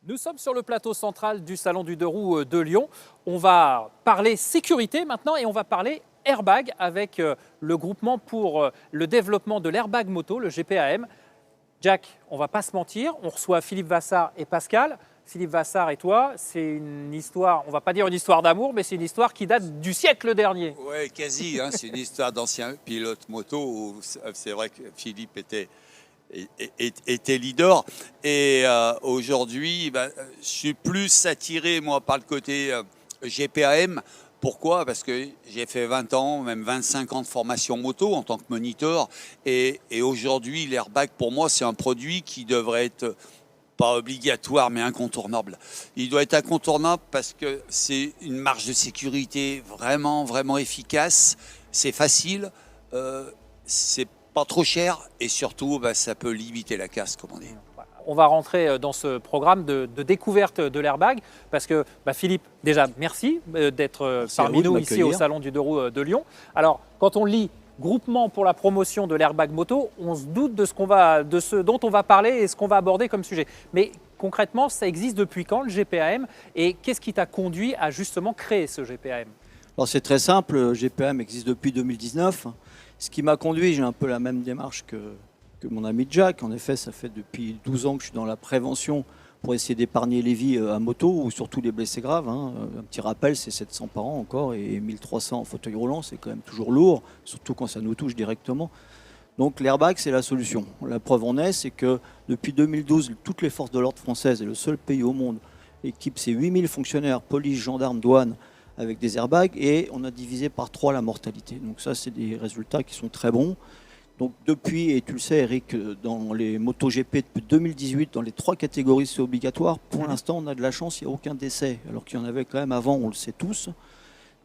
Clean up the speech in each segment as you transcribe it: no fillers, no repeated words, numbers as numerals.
Nous sommes sur le plateau central du Salon du Deux Roues de Lyon. On va parler sécurité maintenant et on va parler airbag avec le groupement pour le développement de l'airbag moto, le GPAM. Jack, on ne va pas se mentir, on reçoit Philippe Vassart et Pascal. Philippe Vassart et toi, c'est une histoire, on ne va pas dire une histoire d'amour, mais c'est une histoire qui date du siècle dernier. Oui, quasi. Hein, c'est une histoire d'ancien pilote moto où c'est vrai que Philippe était leader. Et aujourd'hui, je suis plus attiré, moi, par le côté GPAM. Pourquoi ? Parce que j'ai fait 20 ans, même 25 ans de formation moto en tant que moniteur. Et aujourd'hui, l'airbag, pour moi, c'est un produit qui devrait être pas obligatoire, mais incontournable. Il doit être incontournable parce que c'est une marge de sécurité vraiment, vraiment efficace. C'est facile, c'est pas trop cher et surtout, ça peut limiter la casse, comme on dit. On va rentrer dans ce programme de découverte de l'airbag parce que Philippe, déjà, merci d'être parmi nous ici au Salon du Deux Roues de Lyon. Alors, quand on lit groupement pour la promotion de l'airbag moto, on se doute de ce dont on va parler et ce qu'on va aborder comme sujet. Mais concrètement, ça existe depuis quand le GPAM et qu'est-ce qui t'a conduit à justement créer ce GPAM ? Alors c'est très simple, le GPAM existe depuis 2019. Ce qui m'a conduit, j'ai un peu la même démarche que mon ami Jack. En effet, ça fait depuis 12 ans que je suis dans la prévention pour essayer d'épargner les vies à moto ou surtout les blessés graves. Hein. Un petit rappel, c'est 700 par an encore et 1300 en fauteuil roulant, c'est quand même toujours lourd, surtout quand ça nous touche directement. Donc l'airbag, c'est la solution. La preuve en est, c'est que depuis 2012, toutes les forces de l'ordre françaises, est le seul pays au monde, équipe ses 8000 fonctionnaires, police, gendarmes, douane, avec des airbags et on a divisé par 3 la mortalité. Donc ça, c'est des résultats qui sont très bons. Donc depuis, et tu le sais Eric, dans les MotoGP depuis 2018, dans les 3 catégories c'est obligatoire. Pour l'instant, on a de la chance, il n'y a aucun décès, alors qu'il y en avait quand même avant, on le sait tous.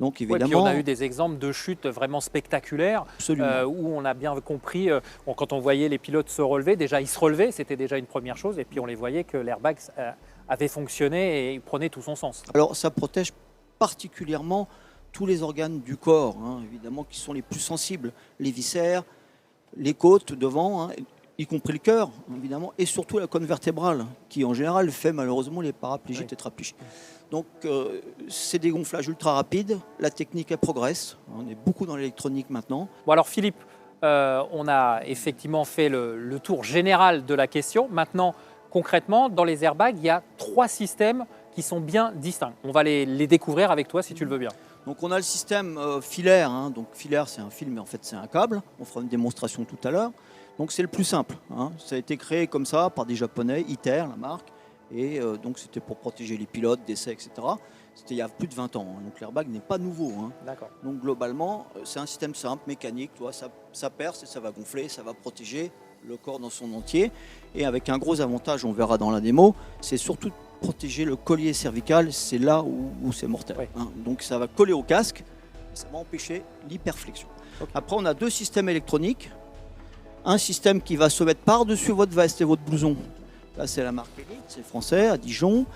Donc évidemment, puis on a eu des exemples de chutes vraiment spectaculaires où on a bien compris, quand on voyait les pilotes se relever, déjà ils se relevaient, c'était déjà une première chose, et puis on les voyait que l'airbag avait fonctionné et prenait tout son sens. Alors ça protège particulièrement tous les organes du corps, hein, évidemment, qui sont les plus sensibles, les viscères, les côtes devant, hein, y compris le cœur, évidemment, et surtout la colonne vertébrale, qui en général fait malheureusement les paraplégiques, tétraplégiques. Donc c'est des gonflages ultra rapides, la technique elle progresse, on est beaucoup dans l'électronique maintenant. Bon alors Philippe, on a effectivement fait le tour général de la question. Maintenant, concrètement, dans les airbags, il y a 3 systèmes qui sont bien distincts. On va les découvrir avec toi si tu le veux bien. Donc on a le système filaire, hein. Donc filaire c'est un fil mais en fait c'est un câble, on fera une démonstration tout à l'heure. Donc c'est le plus simple, hein. Ça a été créé comme ça par des japonais, ITER la marque, et donc c'était pour protéger les pilotes, décès, etc. C'était il y a plus de 20 ans, hein. Donc l'airbag n'est pas nouveau, hein. D'accord. Donc globalement c'est un système simple, mécanique, ça perce et ça va gonfler, ça va protéger le corps dans son entier. Et avec un gros avantage, on verra dans la démo, c'est surtout protéger le collier cervical, c'est là où c'est mortel. Oui. Hein. Donc ça va coller au casque et ça va empêcher l'hyperflexion. Okay. Après, on a 2 systèmes électroniques. Un système qui va se mettre par-dessus votre veste et votre blouson. Là, c'est la marque Elite, c'est français, à Dijon.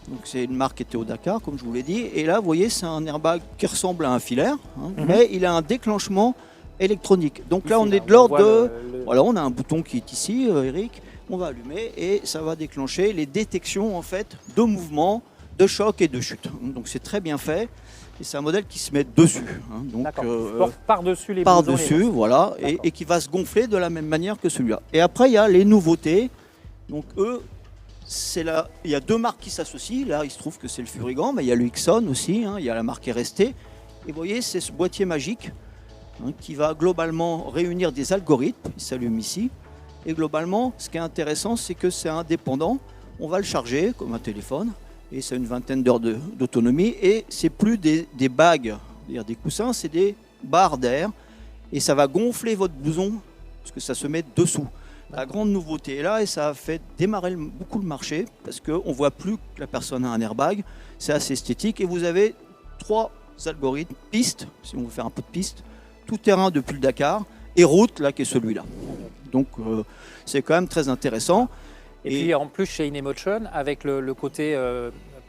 Donc c'est une marque qui était au Dakar, comme je vous l'ai dit. Et là, vous voyez, c'est un airbag qui ressemble à un filaire, hein, mais il a un déclenchement électronique. Donc ici, là, on est de l'ordre de... Voilà, on a un bouton qui est ici, Eric. On va allumer et ça va déclencher les détections en fait de mouvement, de choc et de chute. Donc c'est très bien fait et c'est un modèle qui se met dessus. Hein. Donc par-dessus les par-dessus, voilà, et qui va se gonfler de la même manière que celui-là. Et après il y a les nouveautés. Donc eux, il y a 2 marques qui s'associent. Là, il se trouve que c'est le Furigan, mais il y a le Ixon aussi. Hein. Il y a la marque RST. Et vous voyez, c'est ce boîtier magique qui va globalement réunir des algorithmes. Il s'allume ici. Et globalement, ce qui est intéressant, c'est que c'est indépendant. On va le charger comme un téléphone et ça a une vingtaine d'heures d'autonomie. Et c'est plus des bagues, c'est-à-dire des coussins, c'est des barres d'air. Et ça va gonfler votre blouson parce que ça se met dessous. La grande nouveauté est là et ça a fait démarrer beaucoup le marché parce qu'on ne voit plus que la personne a un airbag. C'est assez esthétique et vous avez 3 algorithmes, piste, si on veut faire un peu de piste, tout terrain depuis le Dakar et route, là qui est celui-là. Donc c'est quand même très intéressant. Et puis en plus chez InEmotion, avec le côté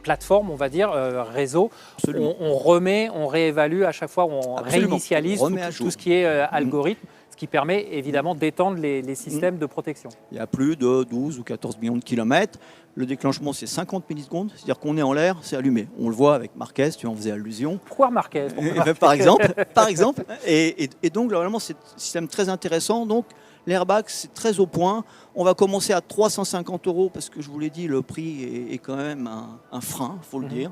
plateforme, on va dire, réseau, on remet, on réévalue à chaque fois, on réinitialise tout ce qui est algorithme. Ce qui permet évidemment d'étendre les systèmes de protection. Il y a plus de 12 ou 14 millions de kilomètres. Le déclenchement, c'est 50 millisecondes. C'est-à-dire qu'on est en l'air, c'est allumé. On le voit avec Marquez, tu en faisais allusion. Pourquoi Marquez? Par exemple. Et donc, globalement, c'est un système très intéressant. Donc, l'airbag, c'est très au point. On va commencer à 350 € parce que je vous l'ai dit, le prix est quand même un frein, il faut le dire.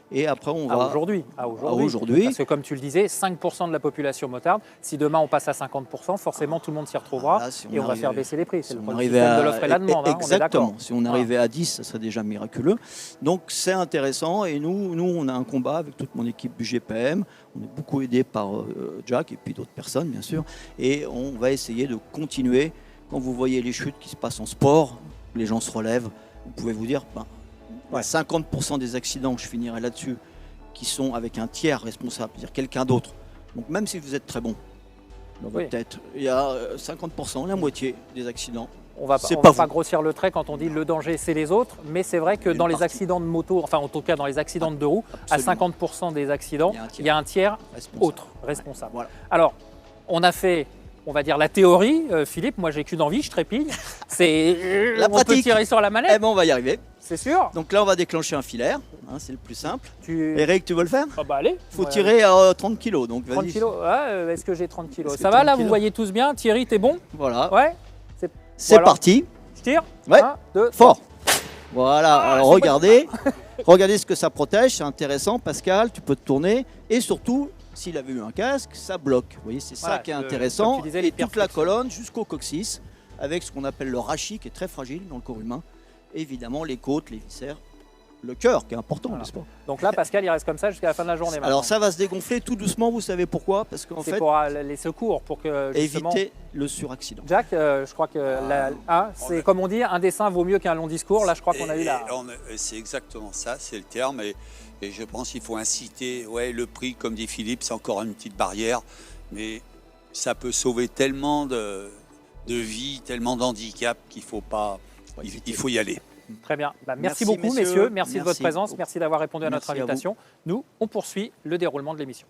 Et après, on va... Aujourd'hui. Parce que comme tu le disais, 5% de la population motarde. Si demain on passe à 50%, forcément tout le monde s'y retrouvera et on va faire baisser les prix. C'est le système de l'offre et la demande. Exactement. Si on arrivait à 10, ça serait déjà miraculeux. Donc c'est intéressant. Et nous, on a un combat avec toute mon équipe du GPM. On est beaucoup aidé par Jack et puis d'autres personnes, bien sûr. Et on va essayer de continuer. Quand vous voyez les chutes qui se passent en sport, les gens se relèvent. Vous pouvez vous dire... 50% des accidents, je finirai là-dessus, qui sont avec un tiers responsable, c'est-à-dire quelqu'un d'autre. Donc même si vous êtes très bon dans votre tête, il y a 50%, la moitié des accidents. On va pas grossir le trait quand on dit le danger c'est les autres, mais c'est vrai que dans les accidents de moto, enfin en tout cas dans les accidents de deux roues, absolument. À 50% des accidents, il y a un tiers autre responsable. Voilà. Alors, on a fait... On va dire la théorie, Philippe, moi j'ai qu'une envie, je trépigne. C'est la pratique. On peut tirer sur la manette. Eh ben on va y arriver. C'est sûr. Donc là on va déclencher un filaire, c'est le plus simple. Eric, tu veux le faire? Ah bah allez. Faut tirer à 30 kg. Donc 30 kg. Ouais, est-ce que j'ai 30 kg? Ça va là, vous voyez tous bien? Thierry, t'es bon? Voilà. Ouais. C'est parti. Je tire. Ouais. 1, 2, fort. Voilà. Alors regardez, regardez ce que ça protège, c'est intéressant. Pascal, tu peux te tourner et surtout. S'il avait eu un casque, ça bloque. Vous voyez, c'est ça qui est intéressant. Et toute la colonne jusqu'au coccyx, avec ce qu'on appelle le rachis, qui est très fragile dans le corps humain. Et évidemment, les côtes, les viscères, le cœur, qui est important, n'est-ce pas? Donc là, Pascal, il reste comme ça jusqu'à la fin de la journée. Alors ça va se dégonfler tout doucement, vous savez pourquoi? Parce qu'en fait, c'est pour les secours, pour que justement... éviter le suraccident. Jack, je crois que c'est comme on dit, un dessin vaut mieux qu'un long discours. Là, je crois qu'on a eu la... C'est exactement ça, c'est le terme. Et je pense qu'il faut inciter, le prix, comme dit Philippe, c'est encore une petite barrière, mais ça peut sauver tellement de vies, tellement d'handicaps qu'il faut pas, il faut y aller. Très bien. Merci beaucoup, messieurs. Merci de votre présence. Merci d'avoir répondu à notre invitation. Nous, on poursuit le déroulement de l'émission.